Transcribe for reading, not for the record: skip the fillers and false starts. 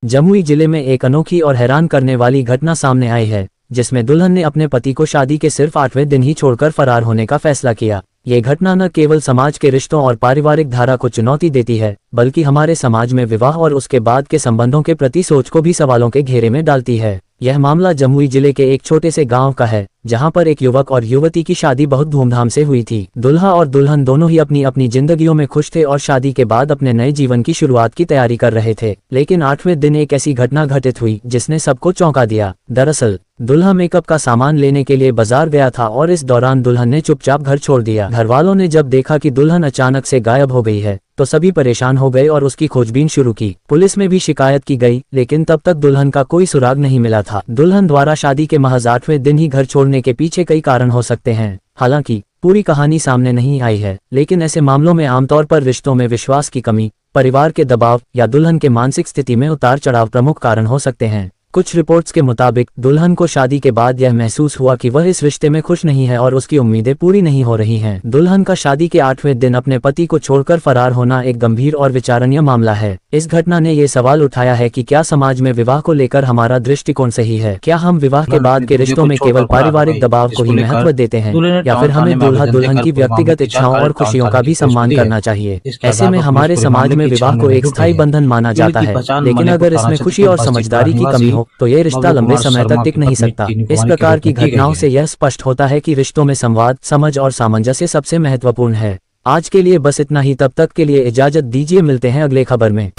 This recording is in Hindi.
जमुई जिले में एक अनोखी और हैरान करने वाली घटना सामने आई है, जिसमें दुल्हन ने अपने पति को शादी के सिर्फ 8वें दिन ही छोड़कर फरार होने का फैसला किया। ये घटना न केवल समाज के रिश्तों और पारिवारिक धारा को चुनौती देती है, बल्कि हमारे समाज में विवाह और उसके बाद के संबंधों के प्रति सोच को भी सवालों के घेरे में डालती है। यह मामला जमुई जिले के एक छोटे से गांव का है, जहां पर एक युवक और युवती की शादी बहुत धूमधाम से हुई थी। दुल्हा और दुल्हन दोनों ही अपनी अपनी जिंदगियों में खुश थे और शादी के बाद अपने नए जीवन की शुरुआत की तैयारी कर रहे थे। लेकिन 8वें दिन एक ऐसी घटना घटित हुई जिसने सबको चौंका दिया। दरअसल दुल्हा मेकअप का सामान लेने के लिए बाजार गया था और इस दौरान दुल्हन ने चुपचाप घर छोड़ दिया। घर वालों ने जब देखा कि दुल्हन अचानक से गायब हो गई है, तो सभी परेशान हो गए और उसकी खोजबीन शुरू की। पुलिस में भी शिकायत की गई, लेकिन तब तक दुल्हन का कोई सुराग नहीं मिला था। दुल्हन द्वारा शादी के महज 8वें दिन ही घर छोड़ने के पीछे कई कारण हो सकते हैं। हालांकि पूरी कहानी सामने नहीं आई है, लेकिन ऐसे मामलों में आमतौर पर रिश्तों में विश्वास की कमी, परिवार के दबाव या दुल्हन के मानसिक स्थिति में उतार चढ़ाव प्रमुख कारण हो सकते हैं। कुछ रिपोर्ट्स के मुताबिक दुल्हन को शादी के बाद यह महसूस हुआ कि वह इस रिश्ते में खुश नहीं है और उसकी उम्मीदें पूरी नहीं हो रही हैं। दुल्हन का शादी के 8वें दिन अपने पति को छोड़कर फरार होना एक गंभीर और विचारणीय मामला है। इस घटना ने ये सवाल उठाया है कि क्या समाज में विवाह को लेकर हमारा दृष्टिकोण सही है? क्या हम विवाह के बाद के रिश्तों में केवल पारिवारिक दबाव को ही महत्व देते हैं, या फिर हमें दूल्हा दुल्हन की व्यक्तिगत इच्छाओं और खुशियों का भी सम्मान करना चाहिए? ऐसे में हमारे समाज में विवाह को एक स्थायी बंधन माना जाता है, लेकिन अगर इसमें खुशी और समझदारी की कमी हो तो ये रिश्ता लंबे समय तक टिक नहीं सकता। इस प्रकार की घटनाओं से यह स्पष्ट होता है कि रिश्तों में संवाद, समझ और सामंजस्य सबसे महत्वपूर्ण है। आज के लिए बस इतना ही। तब तक के लिए इजाजत दीजिए, मिलते हैं अगले खबर में।